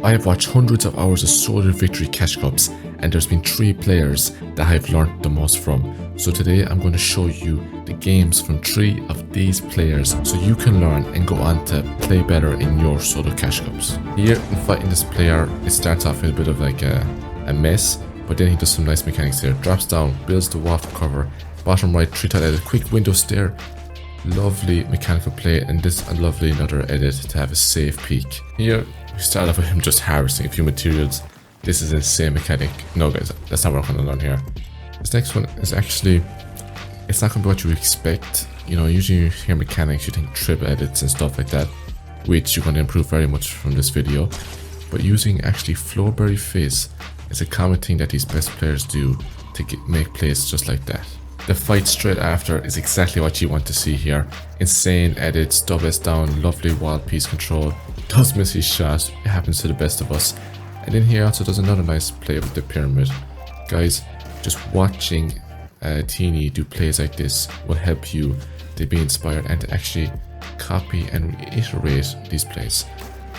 I have watched hundreds of hours of Solar Victory Cash Cups, and there's been 3 players that I've learned the most from. So today I'm going to show you the games from 3 of these players so you can learn and go on to play better in your Solo Cash Cups. Here in fighting this player, it starts off with a bit of like a mess, but then he does some nice mechanics here. Drops down, builds the wall for cover, bottom right 3-tile edit, quick window stare, lovely mechanical play, and this a lovely another edit to have a safe peek. Here we start off with him just harvesting a few materials. This is an insane mechanic. No guys, that's not what I'm going to learn here. This next one is actually, it's not going to be what you expect. You know, usually you hear mechanics, you think trip edits and stuff like that, which you're going to improve very much from this video. But using actually Flowberry Fizz is a common thing that these best players do to make plays just like that. The fight straight after is exactly what you want to see here. Insane edits, double S down, lovely wall piece control. Does miss his shot, it happens to the best of us. And then here also does another nice play with the pyramid. Guys, just watching Teeny do plays like this will help you to be inspired and to actually copy and reiterate these plays.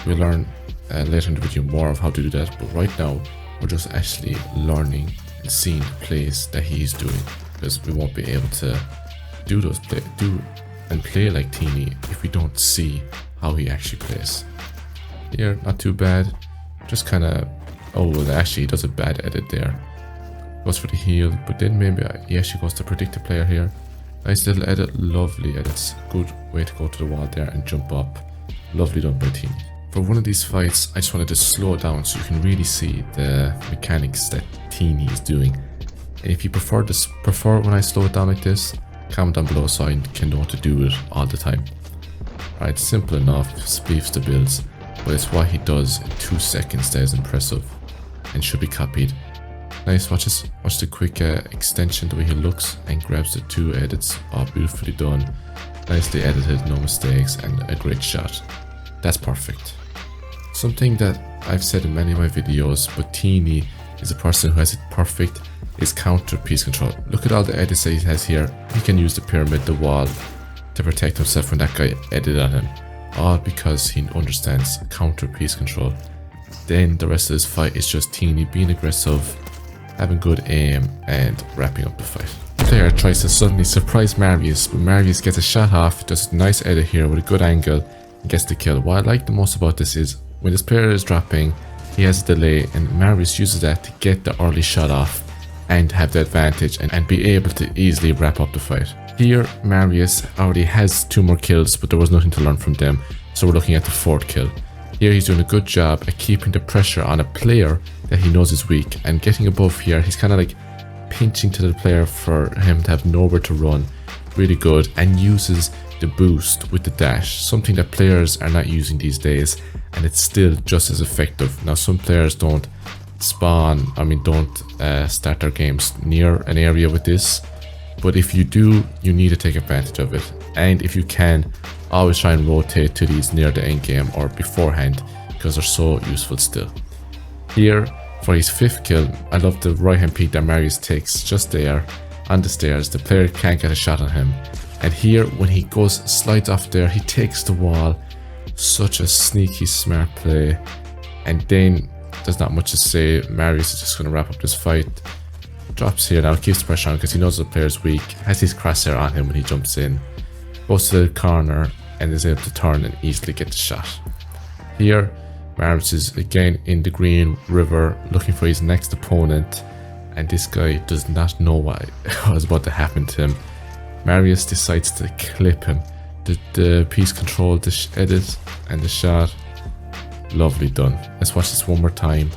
We'll learn later in the video more of how to do that, but right now we're just actually learning and seeing the plays that he's doing, because we won't be able to do those play like Teeny if we don't see how he actually plays. Here, not too bad, just kind of, oh well, actually he does a bad edit there. Goes for the heal, but then maybe he actually goes to predict the player here. Nice little edit, lovely edits, good way to go to the wall there and jump up. Lovely done by Teeny. For one of these fights, I just wanted to slow it down so you can really see the mechanics that Teeny is doing. And if you prefer when I slow it down like this, comment down below so I can know how to do it all the time. Alright, simple enough, spleefs the builds, but it's what he does in 2 seconds that is impressive and should be copied. Nice, watch the quick extension, the way he looks and grabs the 2 edits. Oh, beautifully done. Nicely edited, no mistakes, and a great shot. That's perfect. Something that I've said in many of my videos, but Teeny is a person who has it perfect, is counter piece control. Look at all the edits that he has here. He can use the pyramid, the wall, to protect himself when that guy edited on him. All because he understands counter piece control. Then the rest of this fight is just Teeny being aggressive, having good aim, and wrapping up the fight. The player tries to suddenly surprise Marius, but Marius gets a shot off, does a nice edit here with a good angle, and gets the kill. What I like the most about this is, when this player is dropping, he has a delay, and Marius uses that to get the early shot off, and have the advantage, and be able to easily wrap up the fight. Here, Marius already has 2 more kills, but there was nothing to learn from them, so we're looking at the 4th kill. Here he's doing a good job at keeping the pressure on a player that he knows is weak, and getting above here, he's kind of like pinching to the player for him to have nowhere to run. Really good, and uses the boost with the dash, something that players are not using these days, and it's still just as effective. Now some players don't start their games near an area with this, but if you do, you need to take advantage of it. And if you can, always try and rotate to these near the end game or beforehand, because they're so useful still. Here, for his 5th kill, I love the right hand peek that Marius takes just there on the stairs. The player can't get a shot on him, and here when he slides off there, he takes the wall. Such a sneaky smart play. And then there's not much to say. Marius is just going to wrap up this fight. Drops here now, keeps the pressure on because he knows the player's weak, has his crosshair on him when he jumps in, goes to the corner and is able to turn and easily get the shot. Here Marius is again in the green river looking for his next opponent, and this guy does not know what was about to happen to him. Marius decides to clip him. The piece control, the edit and the shot, lovely done. Let's watch this one more time.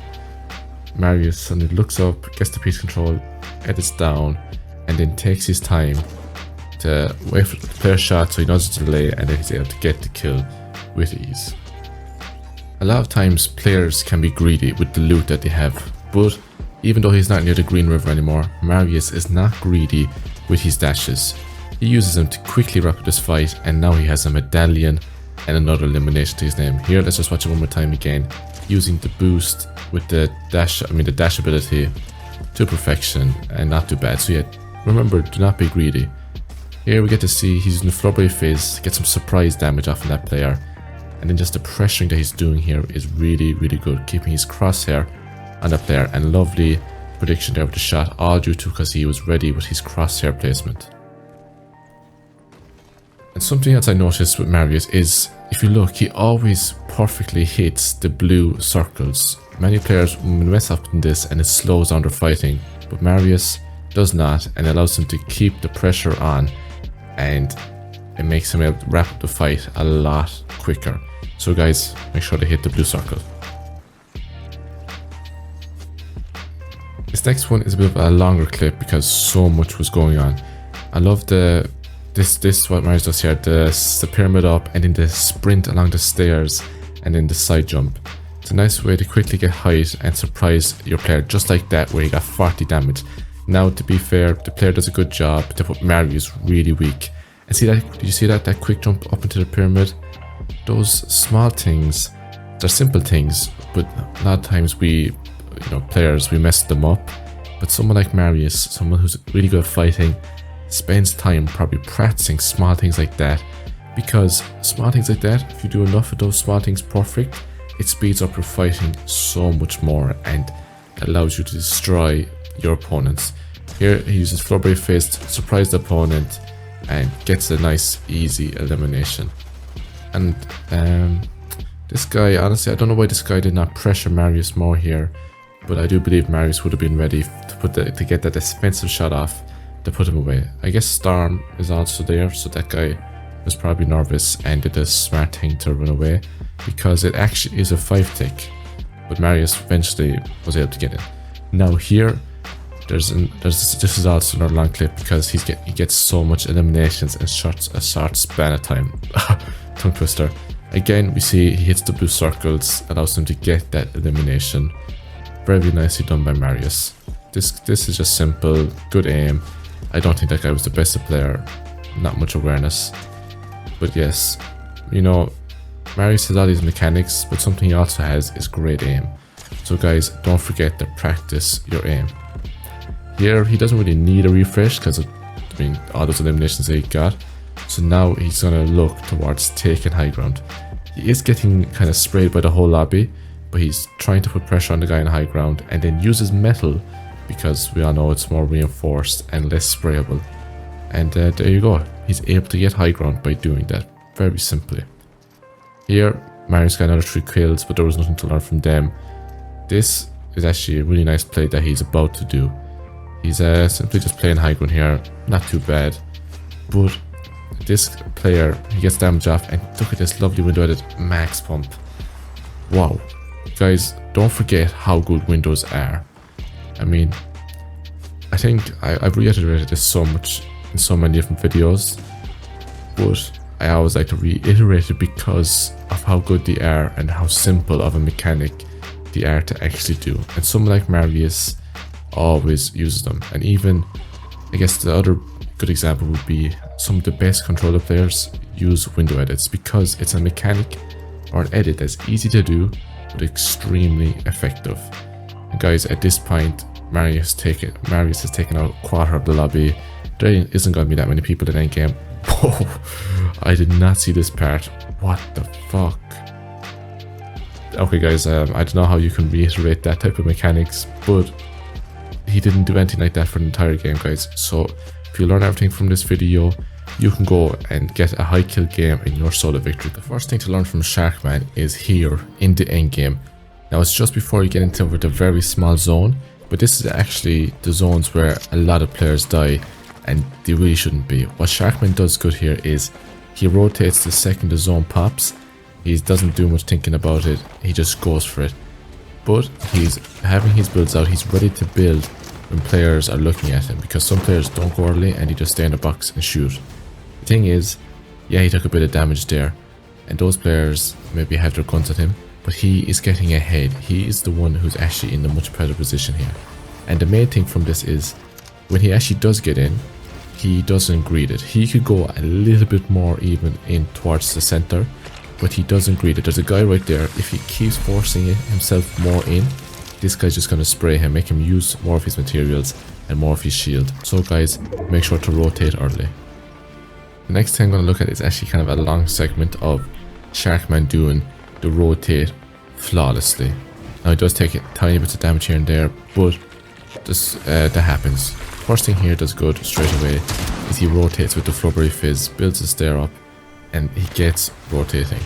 Marius suddenly looks up, gets the piece control, edits down, and then takes his time to wait for the player's shot so he knows the delay, and then he's able to get the kill with ease. A lot of times players can be greedy with the loot that they have, but even though he's not near the green river anymore, Marius is not greedy with his dashes. He uses them to quickly wrap up this fight, and now he has a medallion and another elimination to his name. Here, let's just watch it one more time again, using the boost with the dash ability to perfection, and not too bad. So yeah, remember, do not be greedy. Here we get to see he's using the Flowberry Fizz to get some surprise damage off of that player. And then just the pressuring that he's doing here is really, really good. Keeping his crosshair on the player, and lovely prediction there with the shot, all due to because he was ready with his crosshair placement. And something else I noticed with Marius is, if you look, he always perfectly hits the blue circles. Many players mess up in this and it slows down their fighting, but Marius does not, and allows him to keep the pressure on, and it makes him able to wrap up the fight a lot quicker. So guys, make sure to hit the blue circle. This next one is a bit of a longer clip because so much was going on. I love this what Marius does here, the pyramid up and then the sprint along the stairs and then the side jump. It's a nice way to quickly get height and surprise your player, just like that, where he got 40 damage. Now, to be fair, the player does a good job to put Marius really weak. And see that, did you see that quick jump up into the pyramid? Those small things, they're simple things, but a lot of times we, players, we mess them up. But someone like Marius, someone who's really good at fighting, spends time probably practicing small things like that, because small things like that, if you do enough of those small things perfect, it speeds up your fighting so much more and allows you to destroy your opponents. Here he uses Flurry Fist to surprise the opponent and gets a nice easy elimination. And this guy, honestly, I don't know why this guy did not pressure Marius more here, but I do believe Marius would have been ready to get that defensive shot off to put him away. I guess Storm is also there, so that guy was probably nervous and did a smart thing to run away, because it actually is a 5-tick, but Marius eventually was able to get it. Now here, this is also another long clip because he gets so much eliminations in a short span of time. Tongue twister. Again, we see he hits the blue circles, allows him to get that elimination. Very nicely done by Marius. This is just simple, good aim. I don't think that guy was the best player, not much awareness. But yes, Marius has all these mechanics, but something he also has is great aim. So guys, don't forget to practice your aim. Here, he doesn't really need a refresh because of, all those eliminations that he got. So now he's going to look towards taking high ground. He is getting kind of sprayed by the whole lobby, but he's trying to put pressure on the guy in high ground and then uses metal, because we all know it's more reinforced and less sprayable. And there you go. He's able to get high ground by doing that very simply. Here, Marius got another 3 kills, but there was nothing to learn from them. This is actually a really nice play that he's about to do. He's simply just playing high ground here, not too bad. But this player, he gets damage off, and look at this lovely window-edit max pump. Wow. Guys, don't forget how good windows are. I think I've reiterated this so much in so many different videos, but I always like to reiterate it because of how good they are and how simple of a mechanic they are to actually do. And someone like Marius always uses them. And even, I guess the other good example would be some of the best controller players use window edits, because it's a mechanic or an edit that's easy to do but extremely effective. And guys, at this point, Marius has taken out a quarter of the lobby. There isn't going to be that many people in endgame. Oh, I did not see this part. What the fuck? Okay guys, I don't know how you can reiterate that type of mechanics, but he didn't do anything like that for the entire game, guys. So if you learn everything from this video, you can go and get a high kill game in your solo victory. The first thing to learn from Sharkman is here in the end game. Now it's just before you get into the very small zone, but this is actually the zones where a lot of players die and they really shouldn't be. What Sharkman does good here is he rotates the second the zone pops. He doesn't do much thinking about it, he just goes for it. But he's having his builds out, he's ready to build when players are looking at him, because some players don't go early and they just stay in the box and shoot. The thing is, yeah, he took a bit of damage there, and those players maybe have their guns at him, but he is getting ahead. He is the one who's actually in the much better position here. And the main thing from this is, when he actually does get in, he doesn't greed it. He could go a little bit more even in towards the center, but he doesn't greed it. There's a guy right there. If he keeps forcing it himself more in, this guy's just going to spray him, make him use more of his materials and more of his shield. So guys, make sure to rotate early. The next thing I'm going to look at is actually kind of a long segment of Sharkman doing the rotate flawlessly. Now he does take a tiny bit of damage here and there, but this, that happens. First thing here does good straight away is he rotates with the Flurberry Fizz, builds his stair up, and he gets rotating.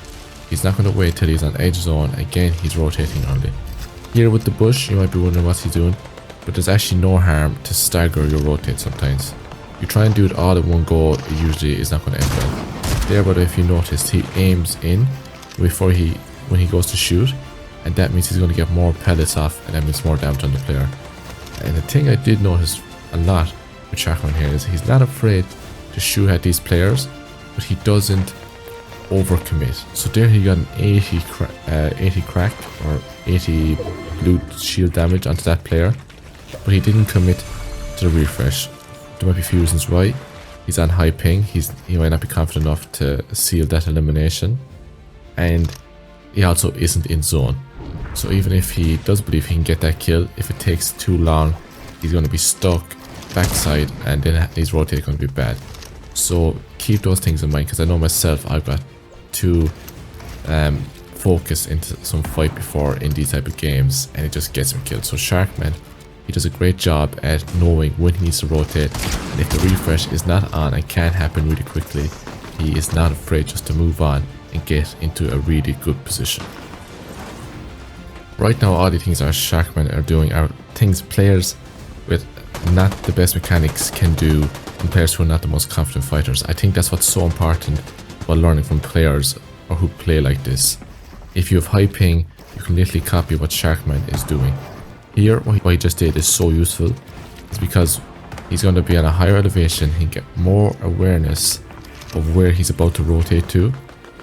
He's not going to wait till he's on edge zone. Again, he's rotating early. Here with the bush, you might be wondering what he's doing, but there's actually no harm to stagger your rotate sometimes. You try and do it all in one go, it usually is not going to end well. There, but if you noticed, he aims in before when he goes to shoot, and that means he's going to get more pellets off, and that means more damage on the player. And the thing I did notice a lot with Sharkman here is he's not afraid to shoot at these players, but he doesn't overcommit. So there he got an 80 crack or 80 blue shield damage onto that player, but he didn't commit to the refresh. There might be a few reasons why. He's on high ping, he might not be confident enough to seal that elimination, and he also isn't in zone. So even if he does believe he can get that kill, if it takes too long, he's going to be stuck backside, and then his rotate is going to be bad. So keep those things in mind, because I know myself, I've got to focus into some fight before in these type of games, and it just gets him killed. So Sharkman, he does a great job at knowing when he needs to rotate, and if the refresh is not on and can happen really quickly, he is not afraid just to move on and get into a really good position. Right now, all the things our Sharkman are doing are things players with not the best mechanics can do, and players who are not the most confident fighters. I think that's what's so important while learning from players or who play like this. If you have high ping, you can literally copy what Sharkman is doing. Here, what he just did is so useful. It's because he's going to be on a higher elevation, he can get more awareness of where he's about to rotate to.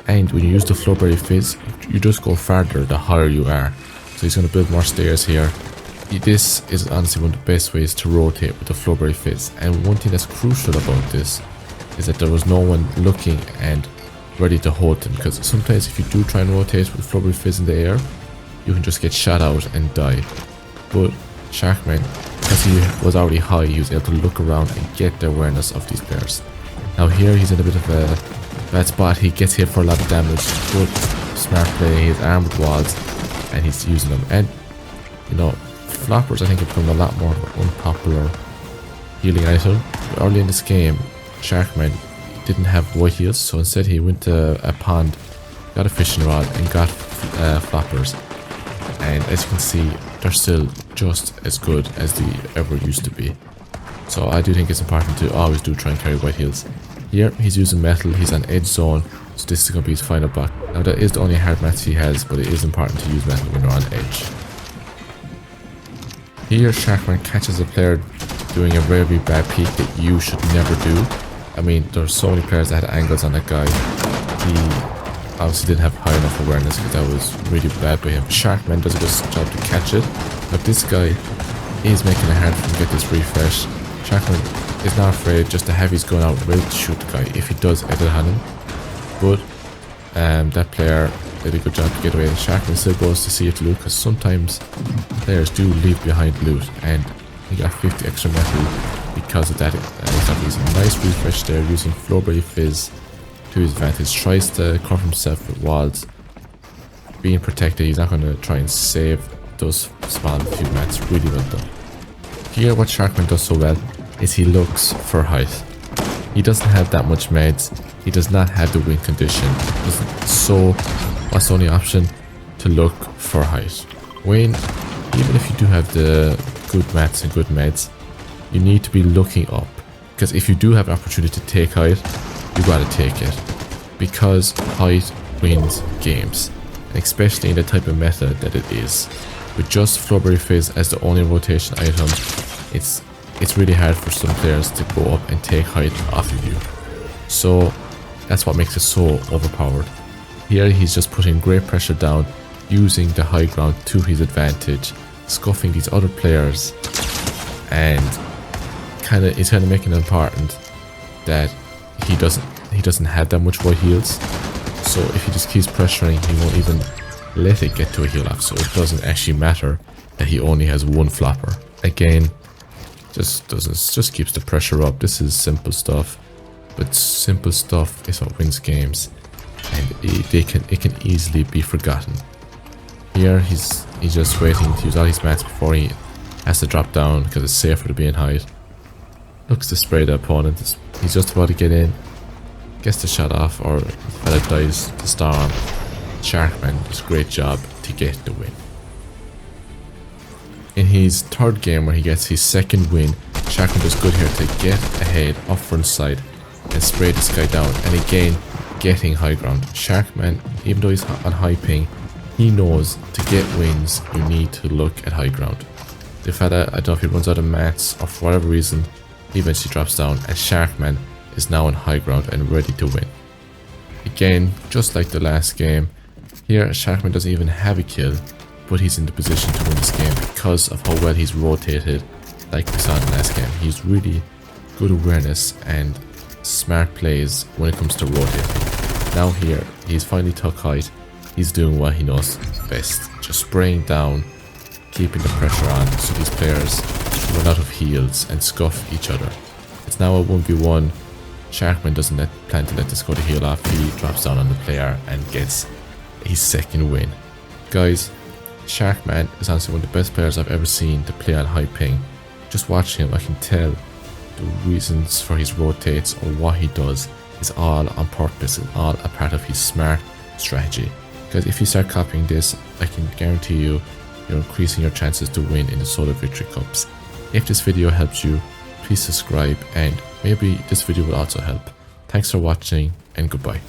And when you use the Flurberry Fizz, you just go farther the higher you are. So he's going to build more stairs here. This is honestly one of the best ways to rotate with the Flurberry Fizz. And one thing that's crucial about this is that there was no one looking and ready to hold him. Because sometimes if you do try and rotate with Flurberry Fizz in the air, you can just get shot out and die. But Sharkman, because he was already high, he was able to look around and get the awareness of these players. Now here he's in a bit of a bad spot. He gets hit for a lot of damage. Good smart play. He's armed with walls and he's using them. And you know, floppers I think have become a lot more unpopular healing item. But early in this game, Sharkman didn't have white heals, so instead he went to a pond, got a fishing rod, and got floppers. And as you can see, they're still just as good as they ever used to be. So I do think it's important to always try and carry white heals. Here he's using metal, he's on edge zone, so this is going to be his final block. Now that is the only hard match he has, but it is important to use metal when you're on edge. Here Sharkman catches a player doing a very bad peek that you should never do. I mean, there's so many players that had angles on that guy. He obviously didn't have high enough awareness because that was really bad by him. Sharkman does a good job to catch it, but this guy is making it hard for him to get this refresh. Sharkman is not afraid, just the heavy's going out ready to shoot the guy if he does edit on him. But that player did a good job to get away. Sharkman still goes to see it loot, because sometimes players do leave behind loot, and he got 50 extra metal because of that. He's a nice refresh there using Flurberry Fizz to his advantage. Tries to cover himself with walls, being protected. He's not going to try and save those small few mats. Really well done. Here what Sharkman does so well is he looks for height. He doesn't have that much meds, he does not have the win condition, so what's the only option? To look for height. When, even if you do have the good mats and good meds, you need to be looking up, because if you do have an opportunity to take height, you gotta take it, because height wins games, and especially in the type of meta that it is. With just Flurberry Fizz as the only rotation item, it's really hard for some players to go up and take height off of you. So that's what makes it so overpowered. Here he's just putting great pressure down, using the high ground to his advantage, scuffing these other players, and it's kind of making it important that he doesn't have that much white heals. So if he just keeps pressuring, he won't even let it get to a heal off, so it doesn't actually matter that he only has one flopper. Again, just keeps the pressure up. This is simple stuff, but simple stuff is what wins games. and it can easily be forgotten. Here he's just waiting to use all his mats before he has to drop down because it's safer to be in height. Looks to spray the opponent. He's just about to get in, gets the shot off, or the fella dies to Storm. Sharkman does a great job to get the win. In his third game, where he gets his second win, Sharkman does good here to get ahead up front side and spray this guy down, and again getting high ground. Sharkman, even though he's on high ping, he knows to get wins you need to look at high ground. The fella, I don't know if he runs out of mats or for whatever reason, he eventually drops down, and Sharkman is now on high ground and ready to win. Again, just like the last game, here Sharkman doesn't even have a kill, but he's in the position to win this game because of how well he's rotated. Like we saw in the last game, he's really good awareness and smart plays when it comes to rotating. Now here, he's finally took height. He's doing what he knows best, just spraying down, keeping the pressure on so these players run out of heals and scuff each other. It's now a 1v1. Sharkman doesn't plan to let this go to heal off. He drops down on the player and gets his second win. Guys, Sharkman is honestly one of the best players I've ever seen to play on high ping. Just watching him, I can tell the reasons for his rotates or what he does is all on purpose and all a part of his smart strategy. Because if you start copying this, I can guarantee you, you're increasing your chances to win in the Solo Victory Cups. If this video helps you, please subscribe, and maybe this video will also help. Thanks for watching, and goodbye.